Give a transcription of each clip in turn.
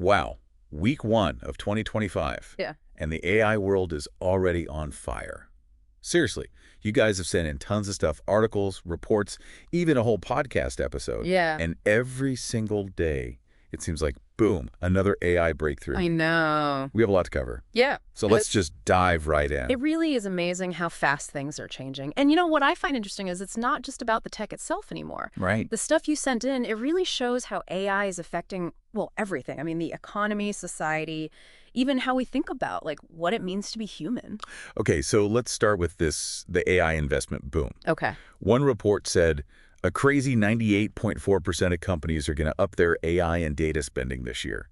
Wow. Week 1 of 2025. Yeah. And the AI world is already on fire. Seriously, you guys have sent in tons of stuff, articles, reports, even a whole podcast episode. Yeah. And every single day, it seems like, boom, another AI breakthrough. I know. We have a lot to cover. Yeah. So let's just dive right in. It really is amazing how fast things are changing. And you know, what I find interesting is it's not just about the tech itself anymore. Right. The stuff you sent in, it really shows how AI is affecting, well, everything. I mean, the economy, society, even how we think about, like, what it means to be human. Okay, so let's start with the AI investment boom. Okay. One report said a crazy 98.4% of companies are going to up their AI and data spending this year.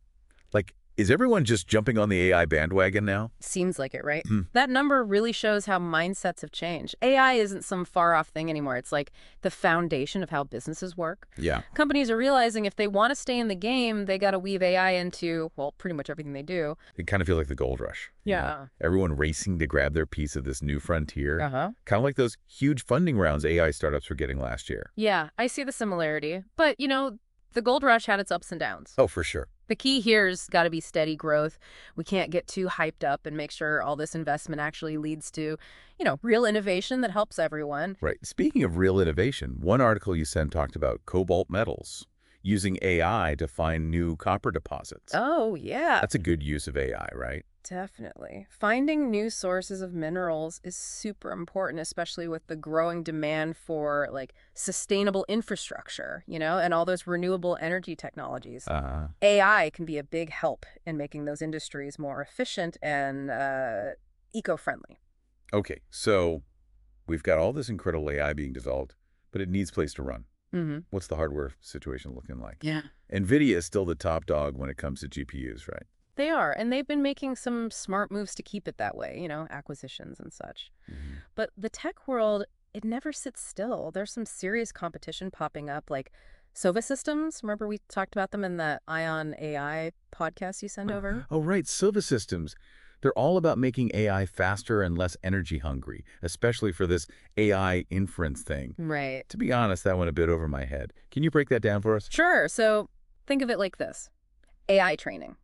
Like, is everyone just jumping on the AI bandwagon now? Seems like it, right? That number really shows how mindsets have changed. AI isn't some far-off thing anymore. It's like the foundation of how businesses work. Yeah. Companies are realizing if they want to stay in the game, they got to weave AI into, well, pretty much everything they do. It kind of feels like the gold rush. you know? Yeah. Everyone racing to grab their piece of this new frontier. Uh-huh. Kind of like those huge funding rounds AI startups were getting last year. Yeah, I see the similarity. But, you know, the gold rush had its ups and downs. Oh, for sure. The key here's got to be steady growth. We can't get too hyped up and make sure all this investment actually leads to, you know, real innovation that helps everyone. Right. Speaking of real innovation, one article you sent talked about cobalt metals, using AI to find new copper deposits. Oh, yeah. That's a good use of AI, right? Definitely. Finding new sources of minerals is super important, especially with the growing demand for, like, sustainable infrastructure, you know, and all those renewable energy technologies. AI can be a big help in making those industries more efficient and eco-friendly. Okay, so we've got all this incredible AI being developed, but it needs a place to run. Mm-hmm. What's the hardware situation looking like? Yeah. NVIDIA is still the top dog when it comes to GPUs, right? They are, and they've been making some smart moves to keep it that way, you know, acquisitions and such. Mm-hmm. But the tech world, it never sits still. There's some serious competition popping up, like Sova Systems. Remember we talked about them in the Ion AI podcast you sent over? Oh, right, Silva Systems. They're all about making AI faster and less energy hungry, especially for this AI inference thing. Right. To be honest, that went a bit over my head. Can you break that down for us? Sure. So think of it like this. AI training.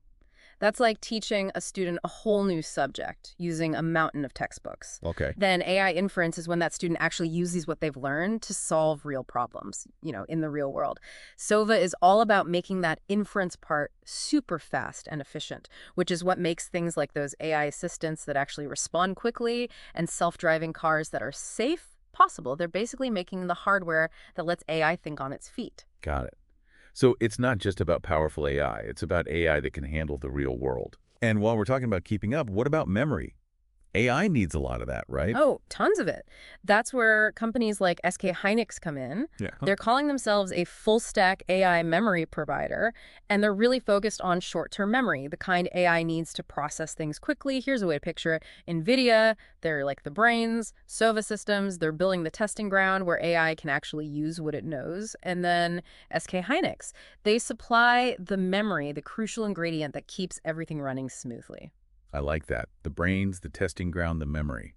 That's like teaching a student a whole new subject using a mountain of textbooks. Okay. Then AI inference is when that student actually uses what they've learned to solve real problems, you know, in the real world. Sova is all about making that inference part super fast and efficient, which is what makes things like those AI assistants that actually respond quickly and self-driving cars that are safe possible. They're basically making the hardware that lets AI think on its feet. Got it. So it's not just about powerful AI. It's about AI that can handle the real world. And while we're talking about keeping up, what about memory? AI needs a lot of that, right? Oh, tons of it. That's where companies like SK Hynix come in. Yeah. They're calling themselves a full-stack AI memory provider, and they're really focused on short-term memory, the kind AI needs to process things quickly. Here's a way to picture it. NVIDIA, they're like the brains. Sova Systems, they're building the testing ground where AI can actually use what it knows. And then SK Hynix, they supply the memory, the crucial ingredient that keeps everything running smoothly. I like that. The brains, the testing ground, the memory.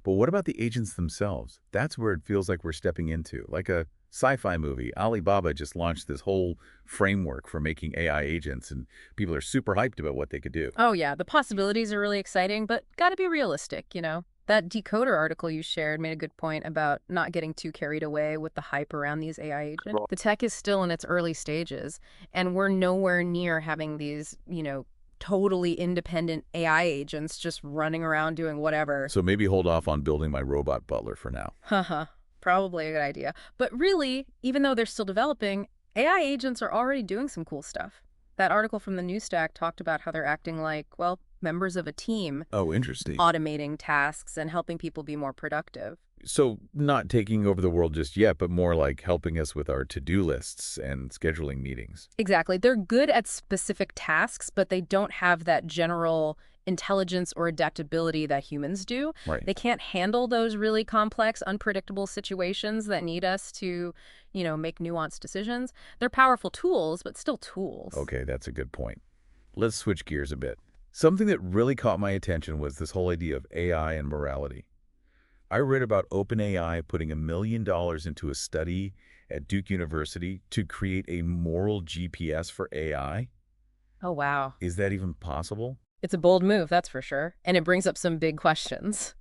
But what about the agents themselves? That's where it feels like we're stepping into. Like a sci-fi movie, Alibaba just launched this whole framework for making AI agents, and people are super hyped about what they could do. Oh, yeah. The possibilities are really exciting, but got to be realistic, you know? That Decoder article you shared made a good point about not getting too carried away with the hype around these AI agents. The tech is still in its early stages, and we're nowhere near having these, you know, totally independent AI agents just running around doing whatever. So maybe hold off on building my robot butler for now. Haha, probably a good idea. But really, even though they're still developing, AI agents are already doing some cool stuff. That article from the News Stack talked about how they're acting like, well, members of a team. Oh, interesting. Automating tasks and helping people be more productive. So not taking over the world just yet, but more like helping us with our to-do lists and scheduling meetings. Exactly. They're good at specific tasks, but they don't have that general intelligence or adaptability that humans do. Right. They can't handle those really complex, unpredictable situations that need us to, you know, make nuanced decisions. They're powerful tools, but still tools. Okay, that's a good point. Let's switch gears a bit. Something that really caught my attention was this whole idea of AI and morality. I read about OpenAI putting $1 million into a study at Duke University to create a moral GPS for AI. Oh, wow. Is that even possible? It's a bold move, that's for sure. And it brings up some big questions.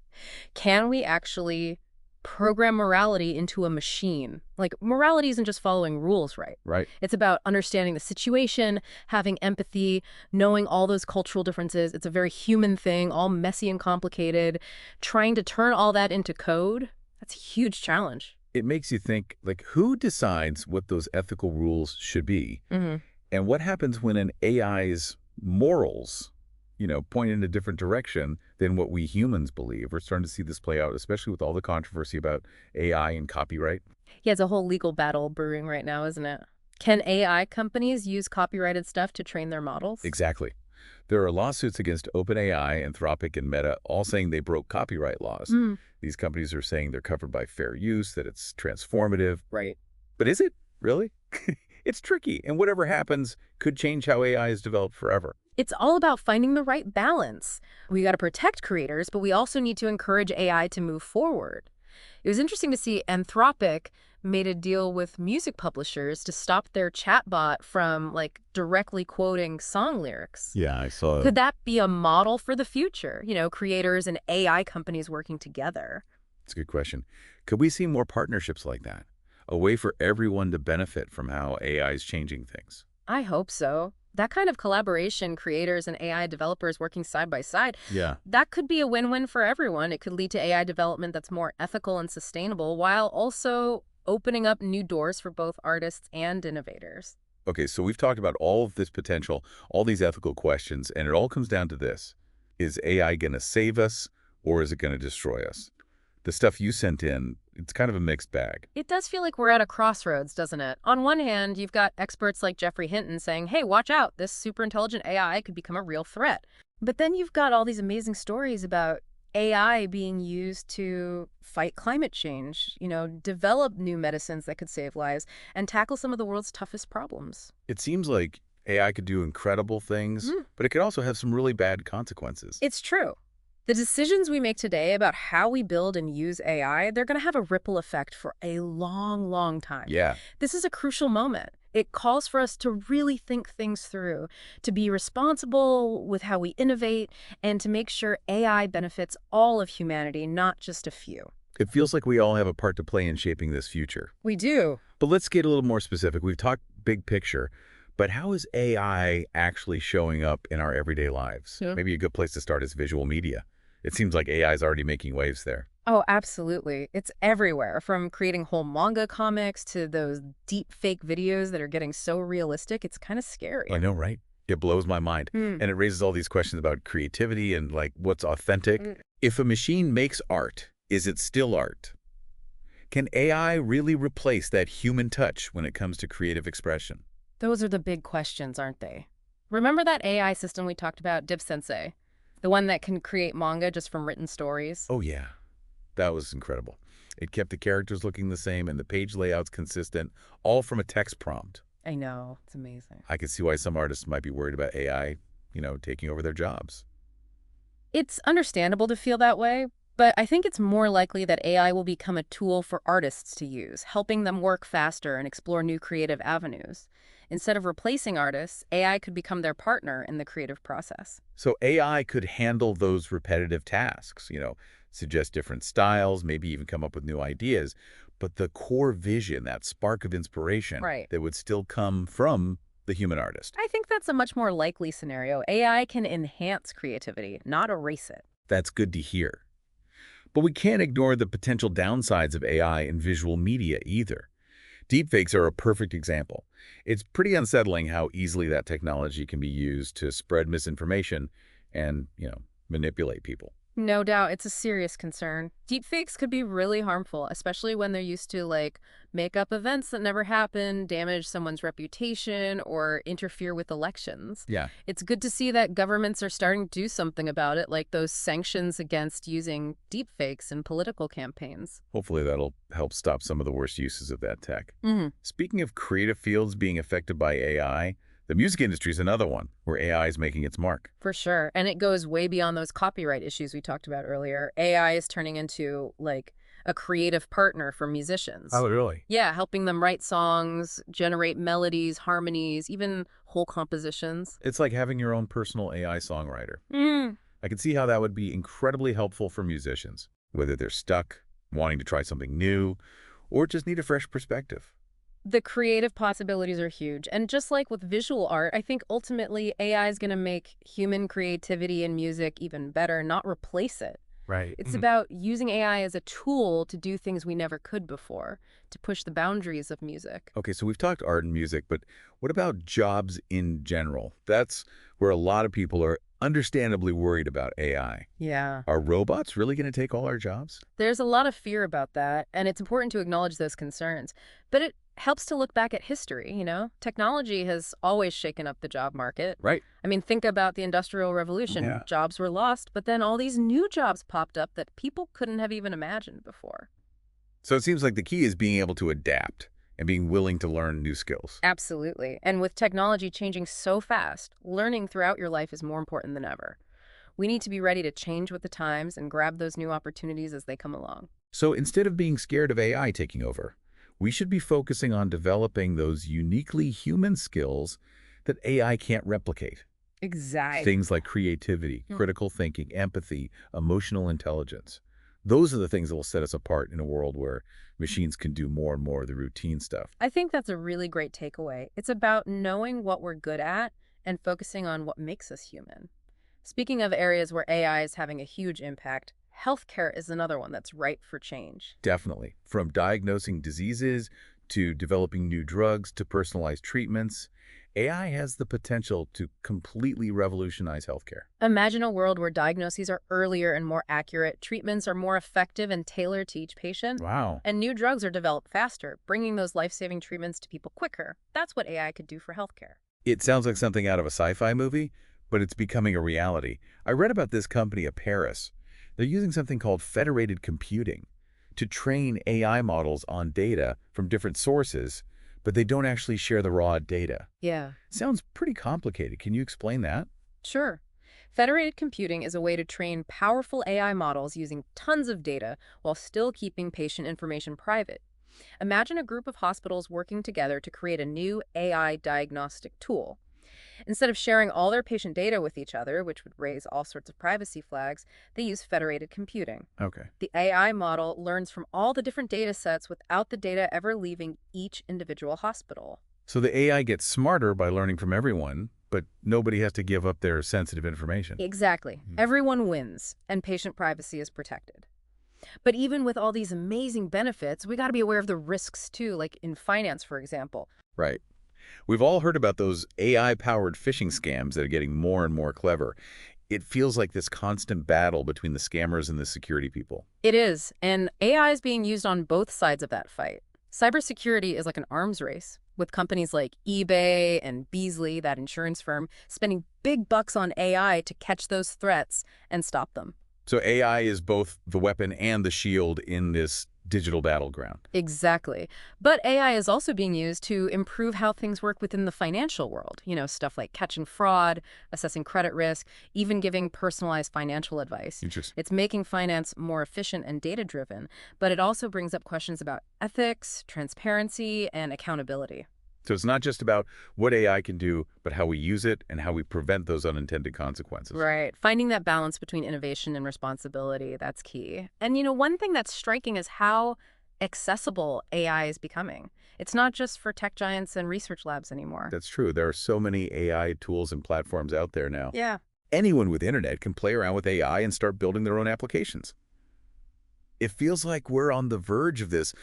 Can we actually program morality into a machine? Like, morality isn't just following rules, right? Right. It's about understanding the situation, having empathy, knowing all those cultural differences. It's a very human thing, all messy and complicated. Trying to turn all that into code, that's a huge challenge. It makes you think, like, who decides what those ethical rules should be? Hmm. And what happens when an AI's morals, point in a different direction than what we humans believe? We're starting to see this play out, especially with all the controversy about AI and copyright. Yeah, it's a whole legal battle brewing right now, isn't it? Can AI companies use copyrighted stuff to train their models? Exactly. There are lawsuits against OpenAI, Anthropic, and Meta, all saying they broke copyright laws. Mm, These companies are saying they're covered by fair use, that it's transformative. right. But is it really? It's tricky, and whatever happens could change how AI is developed forever. It's all about finding the right balance. We got to protect creators, but we also need to encourage AI to move forward. It was interesting to see Anthropic made a deal with music publishers to stop their chatbot from like directly quoting song lyrics. Yeah, I saw. Could that be a model for the future? Creators and AI companies working together. It's a good question. Could we see more partnerships like that? A way for everyone to benefit from how AI is changing things. I hope so. That kind of collaboration, creators and AI developers working side by side, Yeah. that could be a win-win for everyone. It could lead to AI development that's more ethical and sustainable while also opening up new doors for both artists and innovators. Okay, so we've talked about all of this potential, all these ethical questions, and it all comes down to this. Is AI going to save us, or is it going to destroy us? The stuff you sent in, it's kind of a mixed bag. It does feel like we're at a crossroads, doesn't it? On one hand, you've got experts like Jeffrey Hinton saying, hey, watch out, this super intelligent AI could become a real threat. But then you've got all these amazing stories about AI being used to fight climate change, develop new medicines that could save lives, and tackle some of the world's toughest problems. It seems like AI could do incredible things, but it could also have some really bad consequences. It's true. The decisions we make today about how we build and use AI, they're going to have a ripple effect for a long, long time. Yeah. This is a crucial moment. It calls for us to really think things through, to be responsible with how we innovate, and to make sure AI benefits all of humanity, not just a few. It feels like we all have a part to play in shaping this future. We do. But let's get a little more specific. We've talked big picture, but how is AI actually showing up in our everyday lives? Yeah. Maybe a good place to start is visual media. It seems like AI is already making waves there. Oh, absolutely. It's everywhere, from creating whole manga comics to those deep fake videos that are getting so realistic, it's kind of scary. I know, right? It blows my mind. And it raises all these questions about creativity and, like, what's authentic. If a machine makes art, is it still art? Can AI really replace that human touch when it comes to creative expression? Those are the big questions, aren't they? Remember that AI system we talked about, DeepSensei? The one that can create manga just from written stories? Oh, yeah. That was incredible. It kept the characters looking the same and the page layouts consistent, all from a text prompt. I know. It's amazing. I can see why some artists might be worried about AI, taking over their jobs. It's understandable to feel that way, but I think it's more likely that AI will become a tool for artists to use, helping them work faster and explore new creative avenues. Instead of replacing artists, AI could become their partner in the creative process. So AI could handle those repetitive tasks, suggest different styles, maybe even come up with new ideas. But the core vision, that spark of inspiration, Right. that would still come from the human artist. I think that's a much more likely scenario. AI can enhance creativity, not erase it. That's good to hear. But we can't ignore the potential downsides of AI in visual media either. Deepfakes are a perfect example. It's pretty unsettling how easily that technology can be used to spread misinformation and, manipulate people. No doubt, it's a serious concern. Deepfakes could be really harmful, especially when they're used to, make up events that never happened, damage someone's reputation, or interfere with elections. Yeah. It's good to see that governments are starting to do something about it, like those sanctions against using deepfakes in political campaigns. Hopefully that'll help stop some of the worst uses of that tech. Mm-hmm. Speaking of creative fields being affected by AI, the music industry is another one where AI is making its mark. For sure. And it goes way beyond those copyright issues we talked about earlier. AI is turning into, a creative partner for musicians. Oh, really? Yeah, helping them write songs, generate melodies, harmonies, even whole compositions. It's like having your own personal AI songwriter. Mm. I can see how that would be incredibly helpful for musicians, whether they're stuck, wanting to try something new, or just need a fresh perspective. The creative possibilities are huge. And just like with visual art, I think ultimately AI is going to make human creativity in music even better, not replace it. Right. It's about using AI as a tool to do things we never could before, to push the boundaries of music. Okay, so we've talked art and music, but what about jobs in general? That's where a lot of people are understandably worried about AI. Yeah. Are robots really going to take all our jobs? There's a lot of fear about that, and it's important to acknowledge those concerns. But it helps to look back at history, you know? Technology has always shaken up the job market. Right. I mean, think about the Industrial Revolution. Yeah. Jobs were lost, but then all these new jobs popped up that people couldn't have even imagined before. So it seems like the key is being able to adapt and being willing to learn new skills. Absolutely. And with technology changing so fast, learning throughout your life is more important than ever. We need to be ready to change with the times and grab those new opportunities as they come along. So instead of being scared of AI taking over, we should be focusing on developing those uniquely human skills that AI can't replicate. Exactly. Things like creativity, critical thinking, empathy, emotional intelligence. Those are the things that will set us apart in a world where machines can do more and more of the routine stuff. I think that's a really great takeaway. It's about knowing what we're good at and focusing on what makes us human. Speaking of areas where AI is having a huge impact, healthcare is another one that's ripe for change. Definitely. From diagnosing diseases to developing new drugs to personalized treatments, AI has the potential to completely revolutionize healthcare. Imagine a world where diagnoses are earlier and more accurate, treatments are more effective and tailored to each patient, Wow. and new drugs are developed faster, bringing those life-saving treatments to people quicker. That's what AI could do for healthcare. It sounds like something out of a sci-fi movie, but it's becoming a reality. I read about this company in Paris. They're using something called federated computing to train AI models on data from different sources, but they don't actually share the raw data. Yeah. Sounds pretty complicated. Can you explain that? Sure. Federated computing is a way to train powerful AI models using tons of data while still keeping patient information private. Imagine a group of hospitals working together to create a new AI diagnostic tool. Instead of sharing all their patient data with each other, which would raise all sorts of privacy flags, they use federated computing. Okay. The AI model learns from all the different data sets without the data ever leaving each individual hospital. So the AI gets smarter by learning from everyone, but nobody has to give up their sensitive information. Exactly. Everyone wins, and patient privacy is protected. But even with all these amazing benefits, we got to be aware of the risks too, like in finance, for example. Right. We've all heard about those AI-powered phishing scams that are getting more and more clever. It feels like this constant battle between the scammers and the security people. It is, and AI is being used on both sides of that fight. Cybersecurity is like an arms race, with companies like eBay and Beasley, that insurance firm, spending big bucks on AI to catch those threats and stop them. So AI is both the weapon and the shield in this digital battleground. Exactly. But AI is also being used to improve how things work within the financial world. You know, stuff like catching fraud, assessing credit risk, even giving personalized financial advice. Interesting. It's making finance more efficient and data-driven, but it also brings up questions about ethics, transparency, and accountability. So it's not just about what AI can do, but how we use it and how we prevent those unintended consequences. Right. Finding that balance between innovation and responsibility, that's key. And, you know, one thing that's striking is how accessible AI is becoming. It's not just for tech giants and research labs anymore. That's true. There are so many AI tools and platforms out there now. Yeah. Anyone with internet can play around with AI and start building their own applications. It feels like we're on the verge of this,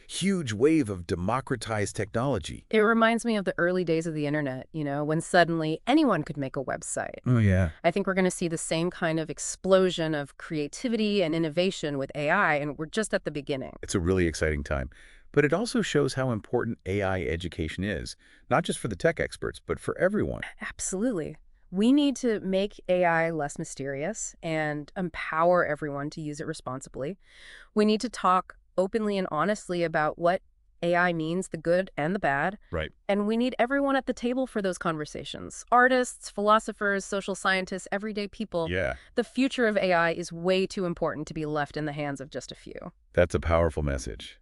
huge wave of democratized technology. It reminds me of the early days of the internet, you know, when suddenly anyone could make a website. Oh, yeah. I think we're going to see the same kind of explosion of creativity and innovation with AI, and we're just at the beginning. It's a really exciting time. But it also shows how important AI education is, not just for the tech experts, but for everyone. Absolutely. We need to make AI less mysterious and empower everyone to use it responsibly. We need to talk openly and honestly about what AI means the good and the bad, Right. and we need everyone at the table for those conversations. Artists, philosophers, social scientists, everyday people. Yeah, The future of AI is way too important to be left in the hands of just a few. that's a powerful message.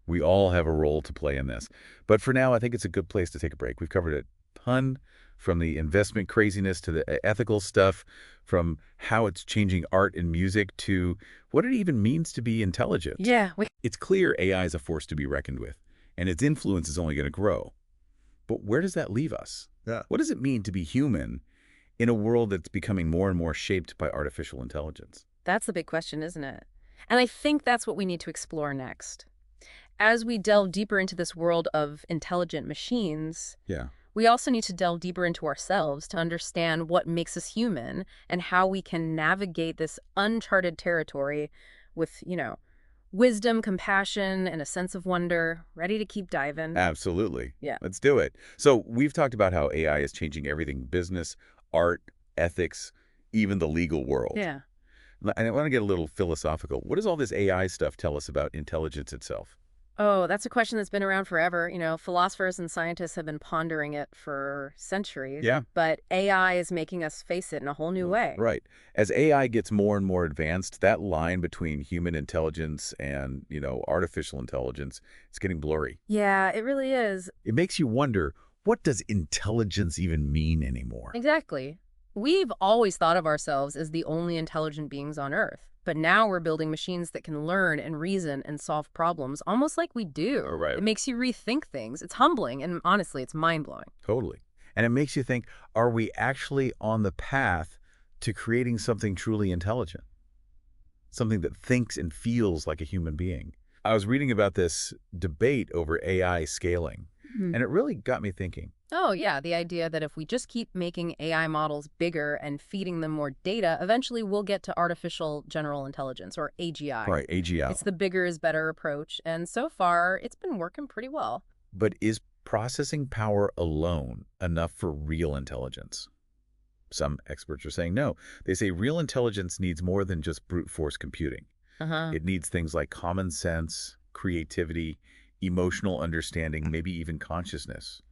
We all have a role to play in this. But for now, I think it's a good place to take a break. We've covered a ton, from the investment craziness to the ethical stuff, from how it's changing art and music to what it even means to be intelligent. Yeah, It's clear AI is a force to be reckoned with, and its influence is only going to grow. But where does that leave us? Yeah. What does it mean to be human in a world that's becoming more and more shaped by artificial intelligence? that's the big question, isn't it? And I think that's what we need to explore next. As we delve deeper into this world of intelligent machines, Yeah. we also need to delve deeper into ourselves to understand what makes us human and how we can navigate this uncharted territory with, wisdom, compassion, and a sense of wonder. Ready to keep diving? Absolutely. Yeah. Let's do it. So we've talked about how AI is changing everything: business, art, ethics, even the legal world. Yeah. And I want to get a little philosophical. What does all this AI stuff tell us about intelligence itself? Oh, that's a question that's been around forever. Philosophers and scientists have been pondering it for centuries, Yeah. but AI is making us face it in a whole new way. Right. As AI gets more and more advanced, that line between human intelligence and, artificial intelligence, it's getting blurry. Yeah, it really is. It makes you wonder, what does intelligence even mean anymore? Exactly. We've always thought of ourselves as the only intelligent beings on Earth, but now we're building machines that can learn and reason and solve problems almost like we do. Oh, right. It makes you rethink things. It's humbling, and honestly, it's mind-blowing. Totally. And it makes you think, are we actually on the path to creating something truly intelligent? Something that thinks and feels like a human being. I was reading about this debate over AI scaling, and it really got me thinking. Oh, yeah, the idea that if we just keep making AI models bigger and feeding them more data, eventually we'll get to artificial general intelligence, or AGI. Right, AGI. It's the bigger is better approach, and so far, it's been working pretty well. But is processing power alone enough for real intelligence? Some experts are saying no. They say real intelligence needs more than just brute force computing. Uh-huh. It needs things like common sense, creativity, emotional understanding, maybe even consciousness.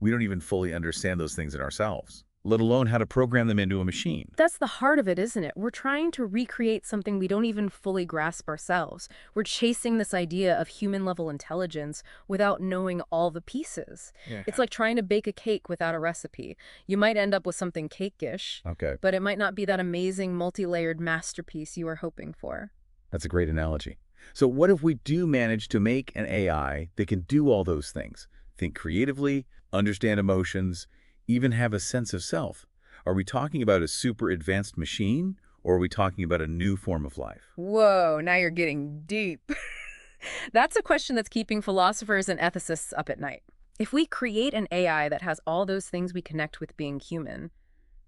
We don't even fully understand those things in ourselves, let alone how to program them into a machine. That's the heart of it, isn't it? We're trying to recreate something we don't even fully grasp ourselves. We're chasing this idea of human-level intelligence without knowing all the pieces. Yeah. It's like trying to bake a cake without a recipe. You might end up with something cake-ish, Okay, but it might not be that amazing multi-layered masterpiece you were hoping for. that's a great analogy. So what if we do manage to make an AI that can do all those things? Think creatively, understand emotions, even have a sense of self? Are we talking about a super advanced machine, or are we talking about a new form of life? Whoa, now you're getting deep. That's a question that's keeping philosophers and ethicists up at night. If we create an AI that has all those things we connect with being human,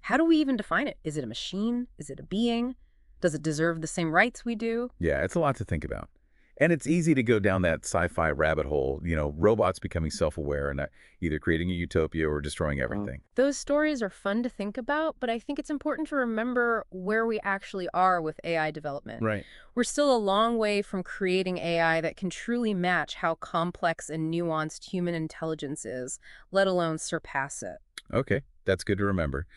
how do we even define it? Is it a machine? Is it a being? Does it deserve the same rights we do? Yeah, it's a lot to think about. And it's easy to go down that sci-fi rabbit hole, robots becoming self-aware and either creating a utopia or destroying everything. Those stories are fun to think about, but I think it's important to remember where we actually are with AI development. Right. We're still a long way from creating AI that can truly match how complex and nuanced human intelligence is, let alone surpass it. Okay, that's good to remember.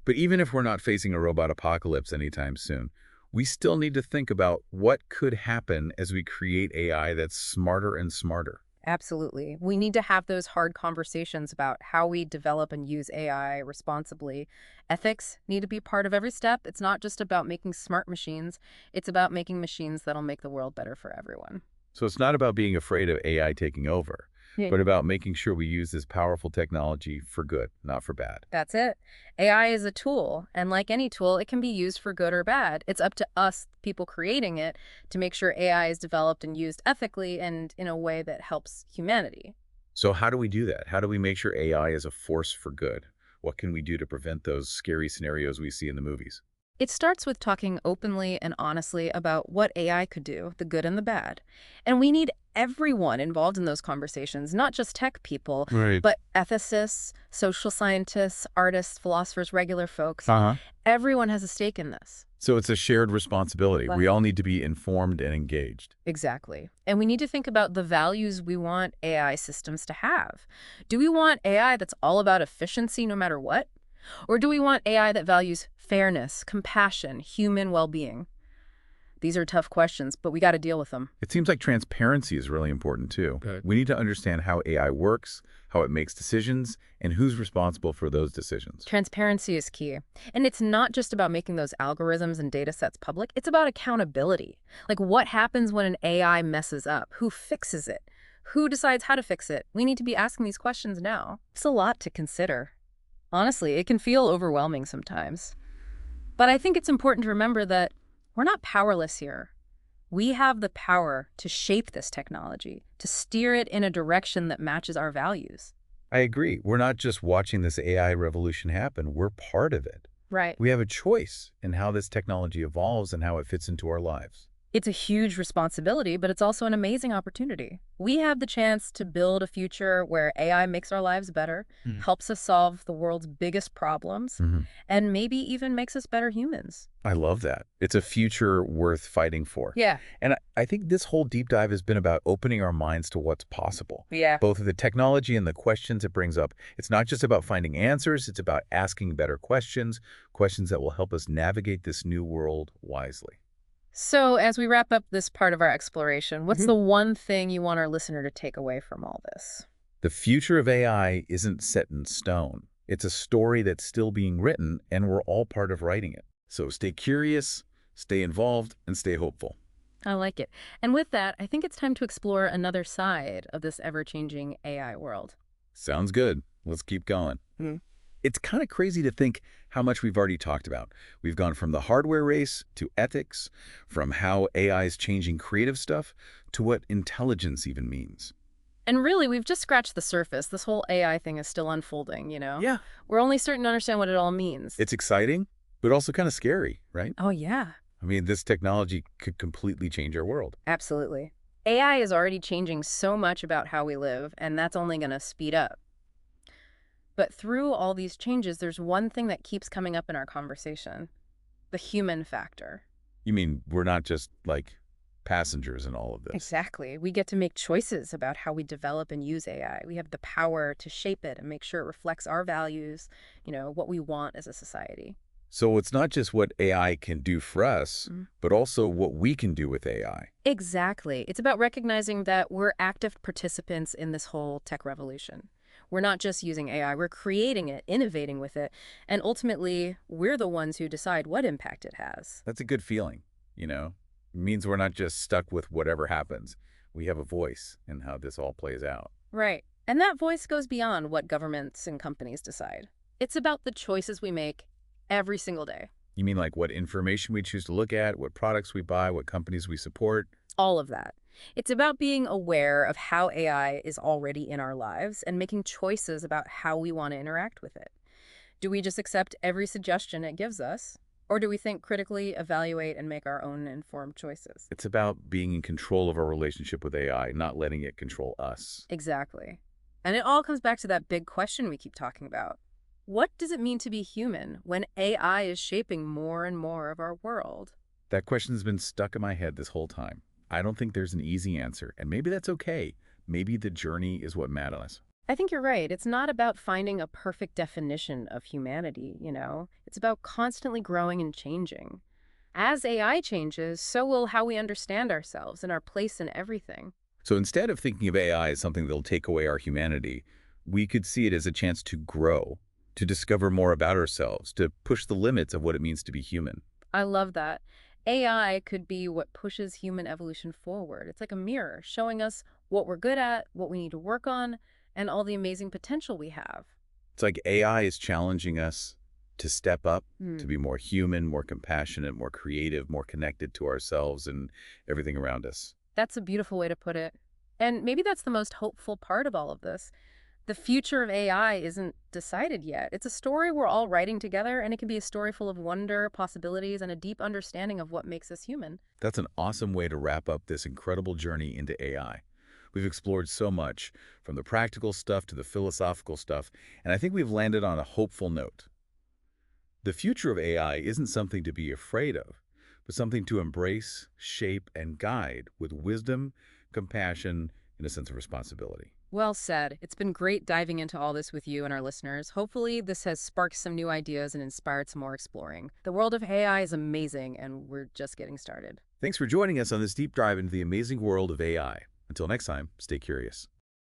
But even if we're not facing a robot apocalypse anytime soon, we still need to think about what could happen as we create AI that's smarter and smarter. Absolutely. We need to have those hard conversations about how we develop and use AI responsibly. Ethics need to be part of every step. It's not just about making smart machines. It's about making machines that'll make the world better for everyone. So it's not about being afraid of AI taking over, Yeah. but about making sure we use this powerful technology for good, not for bad. That's it. AI is a tool, and like any tool, it can be used for good or bad. It's up to us, people creating it, to make sure AI is developed and used ethically and in a way that helps humanity. So how do we do that? How do we make sure AI is a force for good? What can we do to prevent those scary scenarios we see in the movies? It starts with talking openly and honestly about what AI could do, the good and the bad. And we need everyone involved in those conversations, not just tech people, Right. but ethicists, social scientists, artists, philosophers, regular folks. Uh-huh. Everyone has a stake in this. So it's a shared responsibility. But We all need to be informed and engaged. exactly. And we need to think about the values we want AI systems to have. Do we want AI that's all about efficiency no matter what? Or do we want AI that values fairness, compassion, human well-being? These are tough questions, but we got to deal with them. It seems like transparency is really important too. Good. We need to understand how AI works, how it makes decisions, and who's responsible for those decisions. Transparency is key. And it's not just about making those algorithms and data sets public. It's about accountability. Like, what happens when an AI messes up? Who fixes it? Who decides how to fix it? We need to be asking these questions now. It's a lot to consider. Honestly, it can feel overwhelming sometimes. But I think it's important to remember that we're not powerless here. We have the power to shape this technology, to steer it in a direction that matches our values. I agree. We're not just watching this AI revolution happen. We're part of it. Right. We have a choice in how this technology evolves and how it fits into our lives. It's a huge responsibility, but it's also an amazing opportunity. We have the chance to build a future where AI makes our lives better, helps us solve the world's biggest problems, and maybe even makes us better humans. I love that. It's a future worth fighting for. Yeah. And I think this whole deep dive has been about opening our minds to what's possible. Yeah. Both of the technology and the questions it brings up. It's not just about finding answers, it's about asking better questions, questions that will help us navigate this new world wisely. So as we wrap up this part of our exploration, what's the one thing you want our listener to take away from all this? The future of AI isn't set in stone. It's a story that's still being written, and we're all part of writing it. So stay curious, stay involved, and stay hopeful. I like it. And with that, I think it's time to explore another side of this ever-changing AI world. Sounds good. Let's keep going. It's kind of crazy to think how much we've already talked about. We've gone from the hardware race to ethics, from how AI is changing creative stuff to what intelligence even means. And really, we've just scratched the surface. This whole AI thing is still unfolding, you know? Yeah. We're only starting to understand what it all means. It's exciting, but also kind of scary, right? Oh, yeah. I mean, this technology could completely change our world. Absolutely. AI is already changing so much about how we live, and that's only going to speed up. But through all these changes, there's one thing that keeps coming up in our conversation: the human factor. You mean we're not just like passengers in all of this? Exactly. We get to make choices about how we develop and use AI. We have the power to shape it and make sure it reflects our values, what we want as a society. So it's not just what AI can do for us, but also what we can do with AI. Exactly. It's about recognizing that we're active participants in this whole tech revolution. We're not just using AI, we're creating it, innovating with it, and ultimately, we're the ones who decide what impact it has. That's a good feeling, It means we're not just stuck with whatever happens. We have a voice in how this all plays out. Right. And that voice goes beyond what governments and companies decide. It's about the choices we make every single day. You mean like what information we choose to look at, what products we buy, what companies we support? All of that. It's about being aware of how AI is already in our lives and making choices about how we want to interact with it. Do we just accept every suggestion it gives us? Or do we think critically, evaluate, and make our own informed choices? It's about being in control of our relationship with AI, not letting it control us. Exactly. And it all comes back to that big question we keep talking about. What does it mean to be human when AI is shaping more and more of our world? That question's been stuck in my head this whole time. I don't think there's an easy answer, and maybe that's okay. Maybe the journey is what matters. I think you're right. It's not about finding a perfect definition of humanity, It's about constantly growing and changing. As AI changes, so will how we understand ourselves and our place in everything. So instead of thinking of AI as something that'll take away our humanity, we could see it as a chance to grow, to discover more about ourselves, to push the limits of what it means to be human. I love that. AI could be what pushes human evolution forward. It's like a mirror showing us what we're good at, what we need to work on, and all the amazing potential we have. It's like AI is challenging us to step up, to be more human, more compassionate, more creative, more connected to ourselves and everything around us. That's a beautiful way to put it. And maybe that's the most hopeful part of all of this. The future of AI isn't decided yet. It's a story we're all writing together, and it can be a story full of wonder, possibilities, and a deep understanding of what makes us human. That's an awesome way to wrap up this incredible journey into AI. We've explored so much, from the practical stuff to the philosophical stuff, and I think we've landed on a hopeful note. The future of AI isn't something to be afraid of, but something to embrace, shape, and guide with wisdom, compassion, and a sense of responsibility. Well said. It's been great diving into all this with you and our listeners. Hopefully, this has sparked some new ideas and inspired some more exploring. The world of AI is amazing, and we're just getting started. Thanks for joining us on this deep dive into the amazing world of AI. Until next time, stay curious.